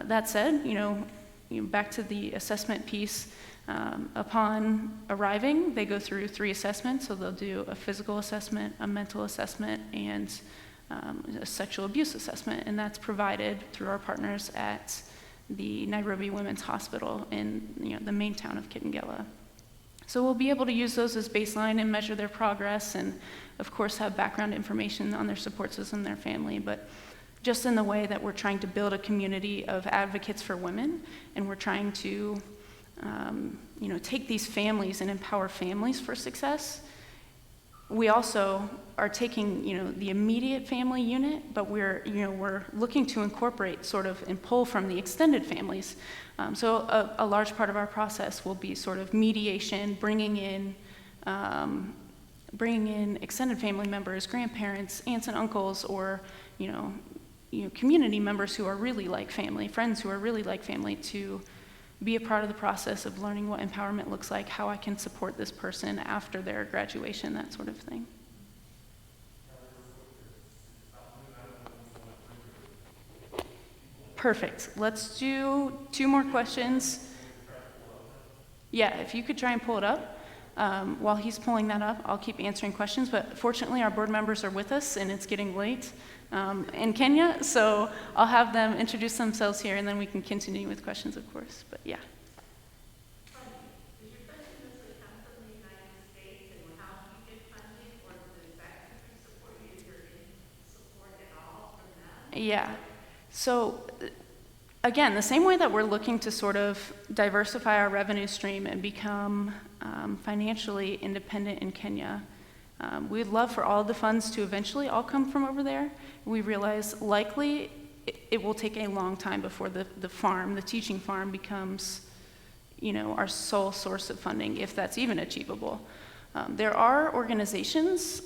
That said, back to the assessment piece, upon arriving, they go through 3 assessments. So they'll do a physical assessment, a mental assessment, and a sexual abuse assessment. And that's provided through our partners at the Nairobi Women's Hospital in the main town of Kitengela. So we'll be able to use those as baseline and measure their progress, and of course have background information on their support system, their family, but just in the way that we're trying to build a community of advocates for women, and we're trying to take these families and empower families for success. We also are taking the immediate family unit, but we're looking to incorporate sort of and pull from the extended families. So a large part of our process will be sort of mediation, bringing in extended family members, grandparents, aunts and uncles, or community members who are really like family, friends who are really like family, to be a part of the process of learning what empowerment looks like, how I can support this person after their graduation, that sort of thing. Perfect. Let's do 2 more questions. Yeah, if you could try and pull it up. While he's pulling that up, I'll keep answering questions, but fortunately our board members are with us and it's getting late in Kenya, so I'll have them introduce themselves here and then we can continue with questions, of course, but yeah. Does your question mostly come from the United States, and how do you get funding, or does that country support you? Is there any support at all from them? Yeah, so again, the same way that we're looking to sort of diversify our revenue stream and become financially independent in Kenya, we'd love for all the funds to eventually all come from over there. We realize likely it will take a long time before the farm, the teaching farm, becomes our sole source of funding, if that's even achievable. There are organizations,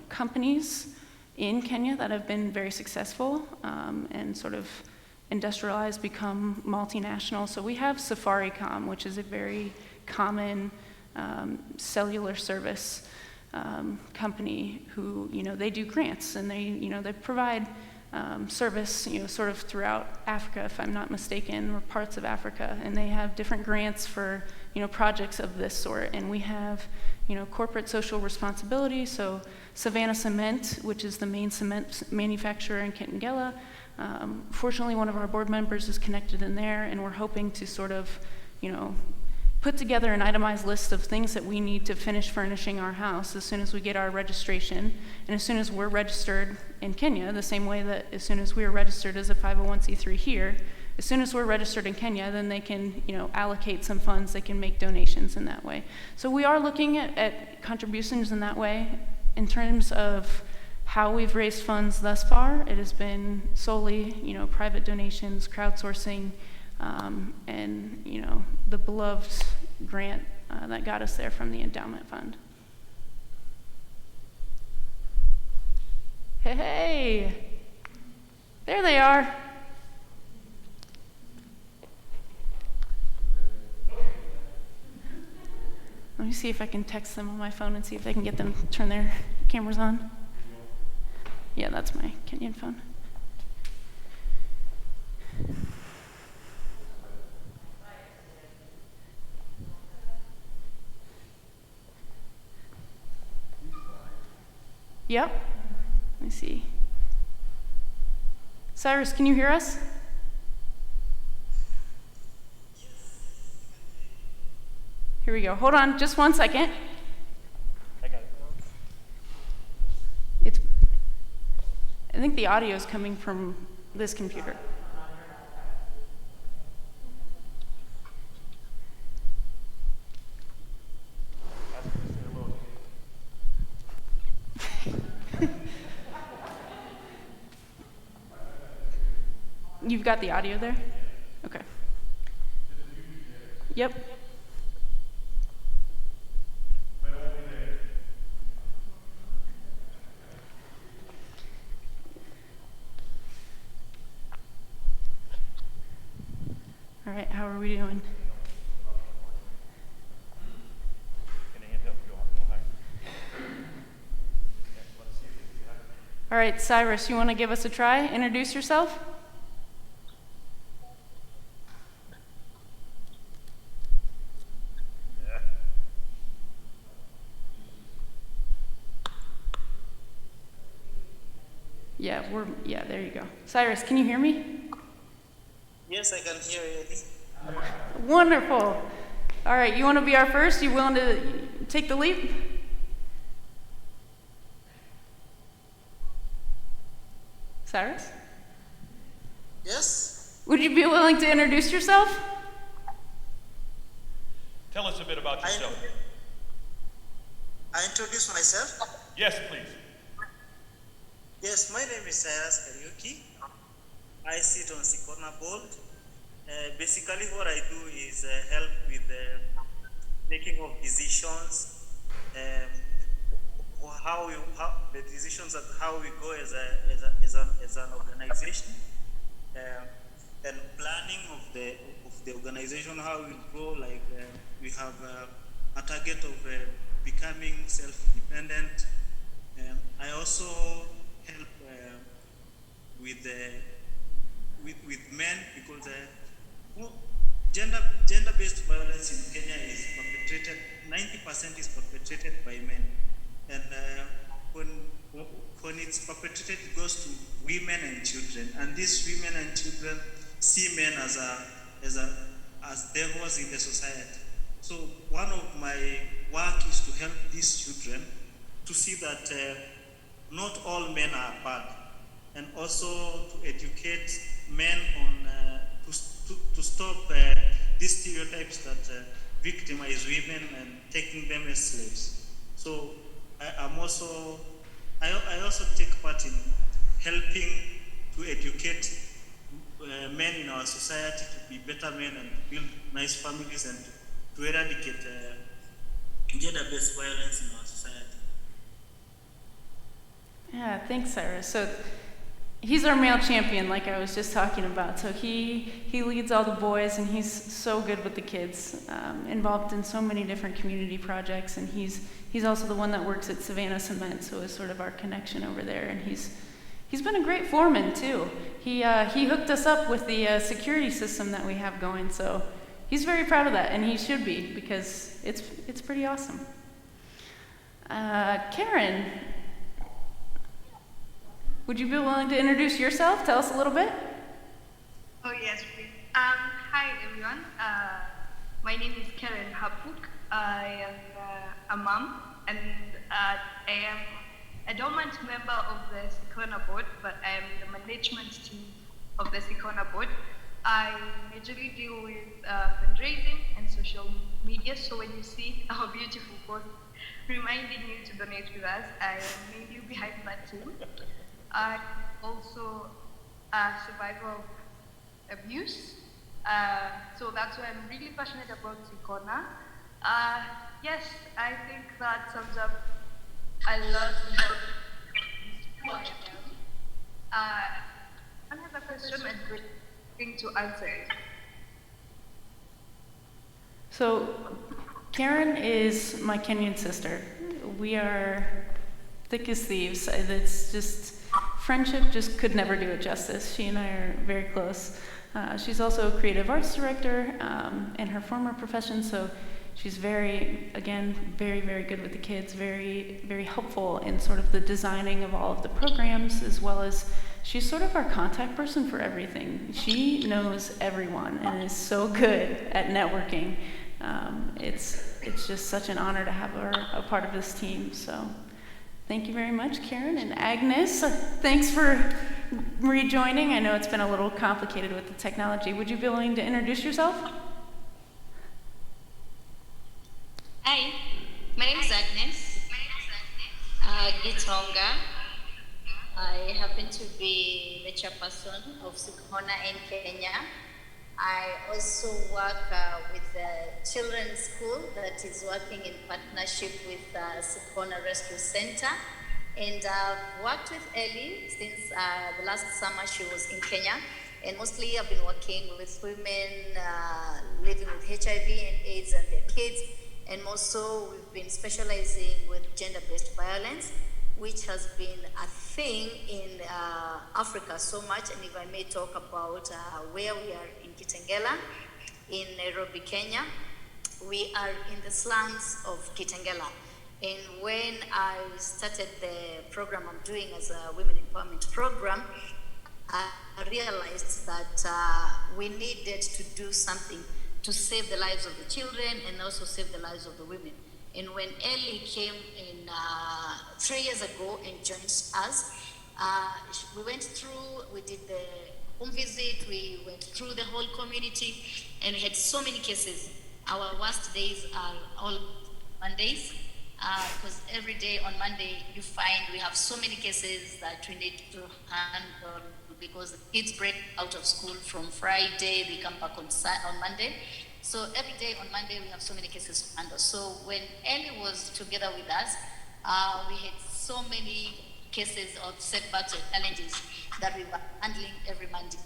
companies in Kenya that have been very successful and sort of industrialized, become multinational. So we have Safaricom, which is a very common cellular service company who, they do grants and they provide service, sort of throughout Africa, if I'm not mistaken, or parts of Africa, and they have different grants for, projects of this sort. And we have, corporate social responsibility. So Savannah Cement, which is the main cement manufacturer in Kitengela, fortunately one of our board members is connected in there, and we're hoping to sort of, put together an itemized list of things that we need to finish furnishing our house as soon as we get our registration, and as soon as we're registered in Kenya, the same way that as soon as we're registered as a 501c3 here, as soon as we're registered in Kenya, then they can, allocate some funds, they can make donations in that way. So we are looking at contributions in that way. In terms of how we've raised funds thus far, it has been solely, private donations, crowdsourcing, and the beloved grant that got us there from the endowment fund. Hey, there they are. Let me see if I can text them on my phone and see if they can get them to turn their cameras on. Yeah, that's my Kenyan phone. Yep. Let me see. Cyrus, can you hear us? Here we go. Hold on just 1 second. I got it. I think the audio is coming from this computer. You've got the audio there? Okay. Yep. All right, how are we doing? All right, Cyrus, you want to give us a try? Introduce yourself? Yeah, there you go. Cyrus, can you hear me? Yes, I can hear you, Elli. Wonderful. All right, you want to be our first? You willing to take the leap? Cyrus? Yes? Would you be willing to introduce yourself? Tell us a bit about yourself. I introduce myself. Yes, please. Yes, my name is Cyrus Kariuki. I sit on Sikhona board. Basically, what I do is help with the making of decisions, how the decisions of how we go as an organization, and planning of the organization, how we grow. Like we have a target of becoming self-dependent. I also help with men, because gender-based violence in Kenya is perpetrated. 90% is perpetrated by men, and when it's perpetrated, it goes to women and children. And these women and children see men as devils in the society. So one of my work is to help these children to see that not all men are bad, and also to educate men on to stop these stereotypes that victimize women and taking them as slaves. So I also take part in helping to educate men in our society to be better men and to build nice families and to eradicate gender-based violence in our society. Yeah, thanks, Cyrus. So he's our male champion, like I was just talking about. So he leads all the boys, and he's so good with the kids, involved in so many different community projects. And he's also the one that works at Savannah Cement, so is sort of our connection over there. And he's been a great foreman too. He hooked us up with the security system that we have going. So he's very proud of that, and he should be, because it's pretty awesome. Karen, would you be willing to introduce yourself? Tell us a little bit. Oh, yes, please. Hi, everyone. My name is Karen Hapuk. I am a mom, and I am a dormant member of the Socona board, but I am the management team of the Socona board. I majorly deal with fundraising and social media, so when you see our beautiful post reminding you to donate with us, I am mainly behind that team. I'm also a survivor of abuse, so that's why I'm really passionate about Sikhona. Yes, I think that sums up a lot about who I am. Another question and great thing to answer it. So Karen is my Kenyan sister. We are thick as thieves. It's just, friendship just could never do it justice. She and I are very close. She's also a creative arts director in her former profession, so she's very, very good with the kids, very, very helpful in sort of the designing of all of the programs, as well as she's sort of our contact person for everything. She knows everyone and is so good at networking. It's just such an honor to have her a part of this team. So thank you very much, Karen. And Agnes, thanks for rejoining. I know it's been a little complicated with the technology. Would you be willing to introduce yourself? Hi, my name is Agnes Gitonga. I happen to be the chairperson of Sikhona in Kenya. I also work with the children's school that is working in partnership with Sikhona Rescue Center. And I've worked with Elli since the last summer she was in Kenya. And mostly I've been working with women living with HIV and AIDS and their kids. And also we've been specializing with gender-based violence, which has been a thing in Africa so much. And if I may talk about where we are in Kitengela, in Nairobi, Kenya, we are in the slums of Kitengela. And when I started the program I'm doing as a women empowerment program, I realized that we needed to do something to save the lives of the children and also save the lives of the women. And when Elli came in 3 years ago and joined us, we went through, we did the home visit, we went through the whole community, and we had so many cases. Our worst days are all Mondays, because every day on Monday you find we have so many cases that we need to handle, because the kids break out of school from Friday, they come back on Monday. So every day on Monday we have so many cases to handle. So when Elli was together with us, we had so many cases of setbacks or challenges that we were handling every Monday.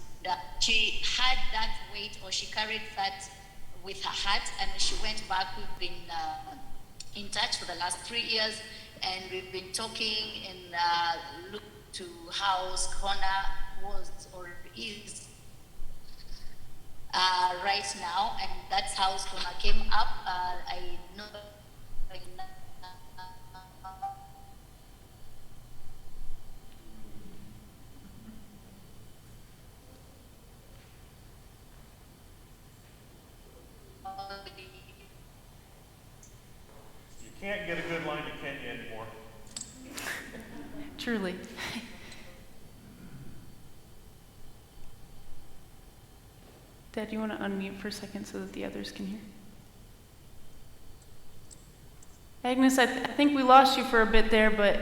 She had that weight, or she carried that with her heart, and when she went back, we've been in touch for the last 3 years, and we've been talking and looked to how Socona was or is right now, and that's how Socona came up. I know You can't get a good line to Kenya anymore. Truly. Dad, you want to unmute for a second so that the others can hear? Agnes, I think we lost you for a bit there, but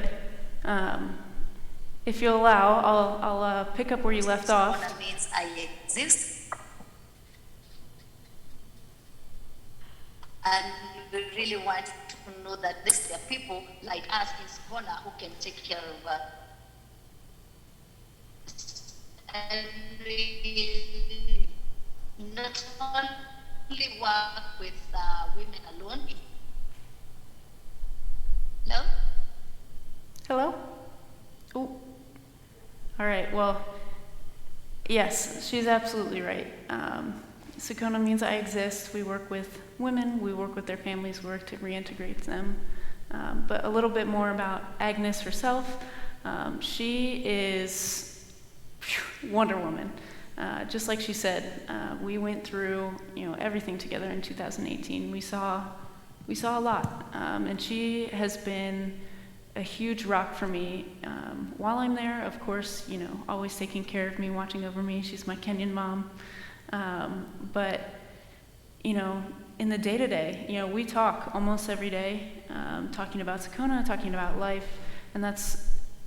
if you'll allow, I'll pick up where you left off. Socona means I exist. And we really want to know that there are people like us in Sikhona who can take care of us. And we not only work with women alone. Hello? Hello? Oh. All right, well, yes, she's absolutely right. Socona means I exist. We work with women, we work with their families, we work to reintegrate them. But a little bit more about Agnes herself. She is Wonder Woman. Just like she said, we went through everything together in 2018. We saw a lot, and she has been a huge rock for me while I'm there. Of course, always taking care of me, watching over me. She's my Kenyan mom. But in the day-to-day, we talk almost every day, talking about Socona, talking about life, and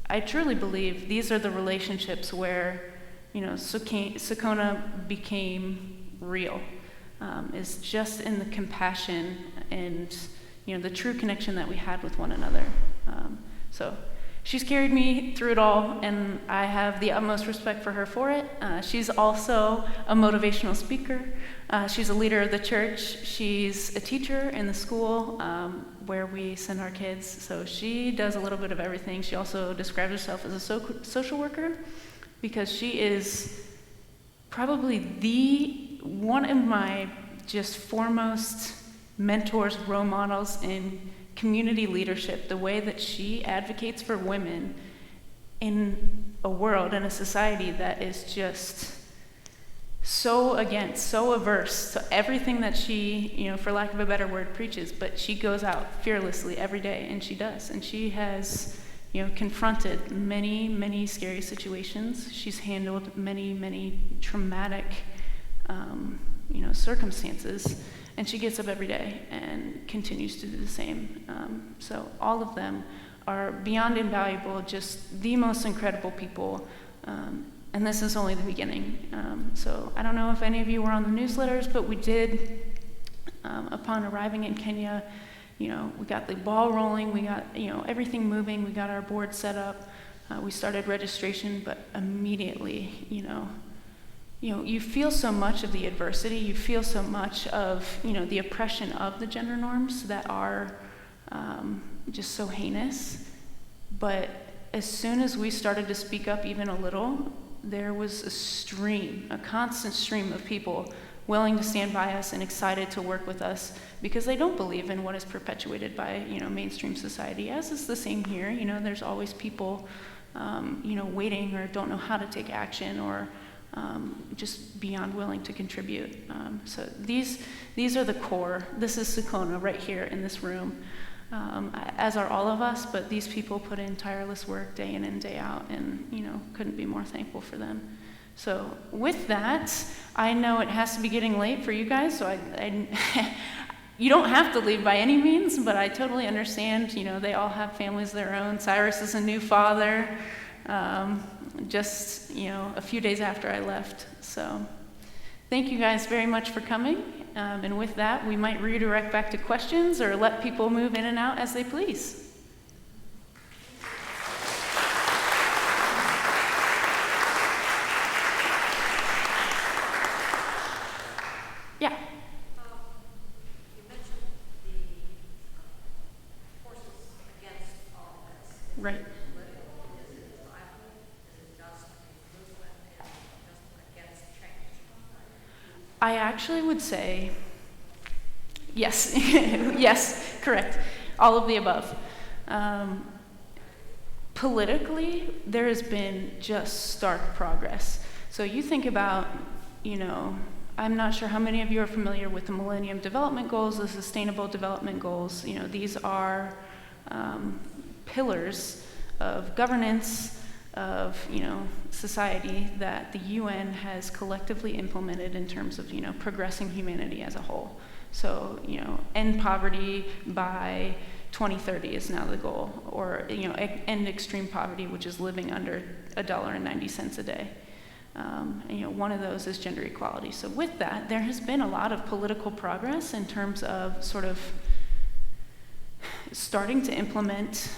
I truly believe these are the relationships where Socona became real, is just in the compassion and the true connection that we had with one another. So she's carried me through it all, and I have the utmost respect for her for it. She's also a motivational speaker. She's a leader of the church. She's a teacher in the school where we send our kids. So she does a little bit of everything. She also describes herself as a social worker because she is probably one of my just foremost mentors, role models in community leadership. The way that she advocates for women in a world, in a society that is just so averse to everything that she, for lack of a better word, preaches, but she goes out fearlessly every day, and she does. And she has, confronted many, many scary situations. She's handled many, many traumatic, circumstances, and she gets up every day and continues to do the same. So all of them are beyond invaluable, just the most incredible people. And this is only the beginning. So I don't know if any of you were on the newsletters, but we did, upon arriving in Kenya, we got the ball rolling, we got, everything moving, we got our board set up, we started registration, but immediately, you feel so much of the adversity, you feel so much of, the oppression of the gender norms that are just so heinous. But as soon as we started to speak up even a little, there was a constant stream of people willing to stand by us and excited to work with us because they don't believe in what is perpetuated by, mainstream society, as is the same here. There's always people, waiting or don't know how to take action or just beyond willing to contribute. So these are the core. This is Socona right here in this room, as are all of us, but these people put in tireless work day in and day out, and couldn't be more thankful for them. So with that, I know it has to be getting late for you guys, so I you don't have to leave by any means, but I totally understand. They all have families of their own. Cyrus is a new father, just a few days after I left. So thank you guys very much for coming. And with that, we might redirect back to questions or let people move in and out as they please. Yeah. You mentioned the forces against all of this. Right. Is it tribal? Is it just a movement and just against change? I actually would say yes. Yes, correct. All of the above. Politically, there has been just stark progress. So you think about, I'm not sure how many of you are familiar with the Millennium Development Goals, the Sustainable Development Goals. These are pillars of governance, of society that the UN has collectively implemented in terms of progressing humanity as a whole. So end poverty by 2030 is now the goal, or end extreme poverty, which is living under $1.90 a day. One of those is gender equality. So with that, there has been a lot of political progress in terms of sort of starting to implement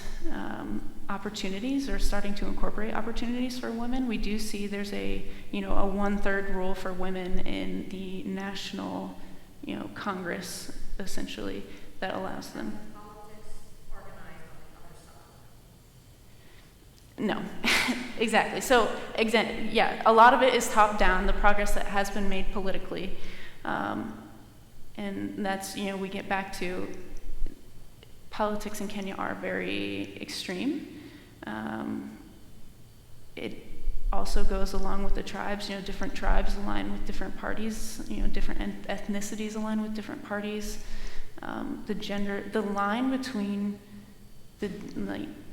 opportunities or starting to incorporate opportunities for women. We do see there's a 1/3 rule for women in the national, Congress, essentially, that allows them. Politics organized on the other side. No, exactly. So, yeah, a lot of it is top down, the progress that has been made politically. And that's, we get back to politics in Kenya are very extreme. It also goes along with the tribes. Different tribes align with different parties. Different ethnicities align with different parties. The line between the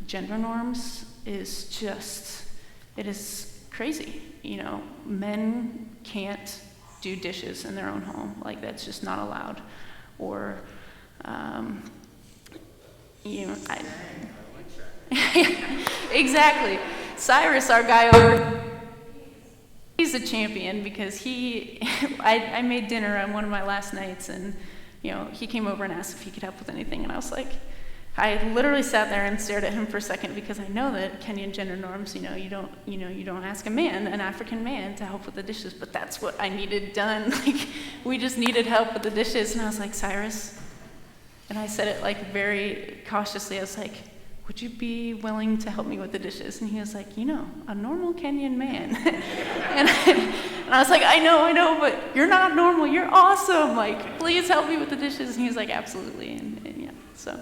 gender norms is just, it is crazy. Men can't do dishes in their own home. That's just not allowed. Or, exactly. Cyrus, our guy over, he's a champion because I made dinner on one of my last nights, and he came over and asked if he could help with anything, and I was like, I literally sat there and stared at him for a second because I know that Kenyan gender norms, you don't ask a man, an African man, to help with the dishes, but that's what I needed done. Like, we just needed help with the dishes, and I was like, Cyrus, and I said it like very cautiously. I was like, would you be willing to help me with the dishes? And he was like, a normal Kenyan man. and I was like, I know, but you're not normal. You're awesome. Like, please help me with the dishes. And he was like, absolutely. And yeah, so,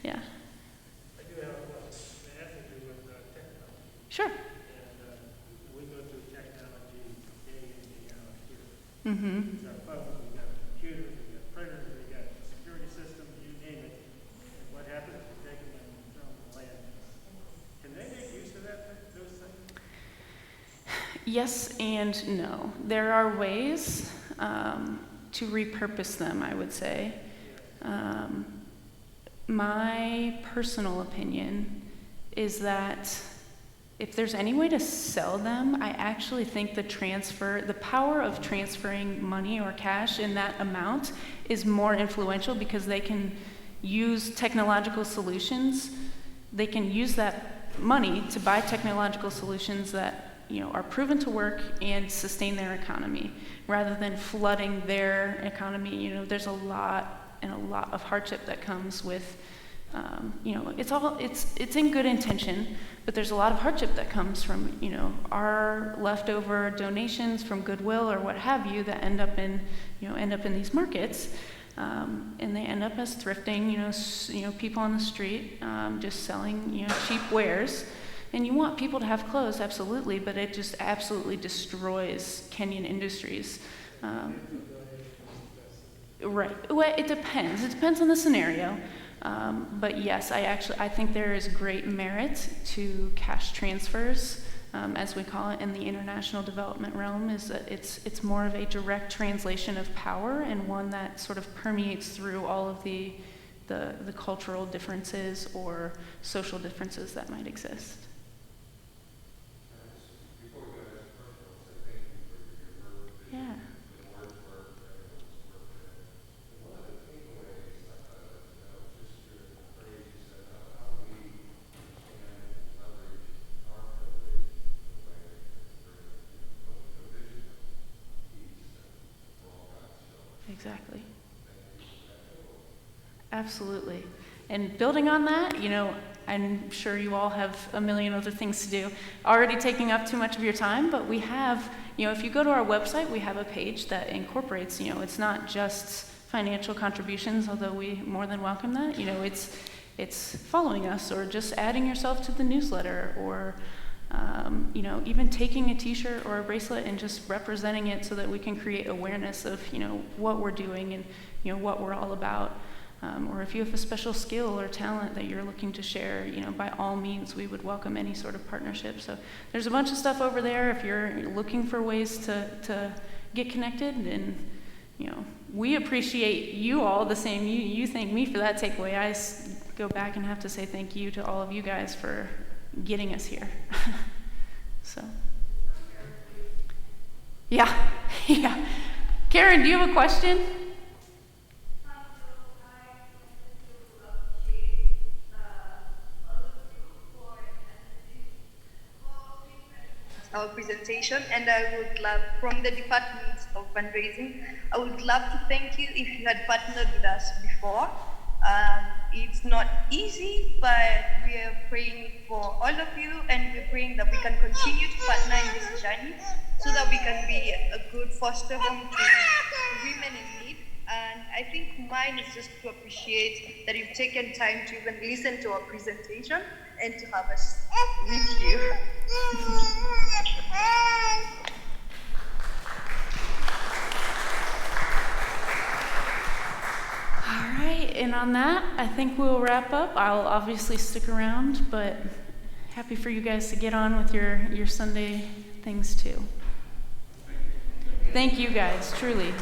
yeah. I do have a question. It has to do with technology. Sure. And we go through technology day in, day out here. Mm-hmm. It's our phones, we got computers, we got printers, we got security systems, you name it. And what happens? We take them and throw them in the landfills. Can they make use of those things? Yes and no. There are ways to repurpose them, I would say. My personal opinion is that if there's any way to sell them, I actually think the power of transferring money or cash in that amount is more influential because they can use technological solutions. They can use that money to buy technological solutions that are proven to work and sustain their economy, rather than flooding their economy. There's a lot of hardship that comes with, it's in good intention, but there's a lot of hardship that comes from, our leftover donations from Goodwill or what have you that end up in these markets, and they end up as thrifting, people on the street, just selling, cheap wares. And you want people to have clothes, absolutely, but it just absolutely destroys Kenyan industries. Right. Well, it depends. It depends on the scenario. But yes, I think there is great merit to cash transfers, as we call it in the international development realm, is that it's more of a direct translation of power, and one that sort of permeates through all of the cultural differences or social differences that might exist. Yeah. Exactly. Absolutely. And building on that, I'm sure you all have a million other things to do. Already taking up too much of your time, but we have, if you go to our website, we have a page that incorporates, it's not just financial contributions, although we more than welcome that. It's following us, or just adding yourself to the newsletter, or even taking a t-shirt or a bracelet and just representing it so that we can create awareness of, what we're doing and, what we're all about. Or if you have a special skill or talent that you're looking to share, by all means, we would welcome any sort of partnership. So there's a bunch of stuff over there if you're looking for ways to get connected. And, we appreciate you all the same. You thank me for that takeaway. I go back and have to say thank you to all of you guys for getting us here. So, yeah. Karen, do you have a question? Our presentation, and I would love, from the Department of Fundraising, I would love to thank you if you had partnered with us before. It's not easy, but we are praying for all of you, and we're praying that we can continue to partner in this journey so that we can be a good foster home to women in need. And I think mine is just to appreciate that you've taken time to even listen to our presentation and to have us with you. All right, and on that, I think we'll wrap up. I'll obviously stick around, but happy for you guys to get on with your Sunday things too. Thank you guys, truly.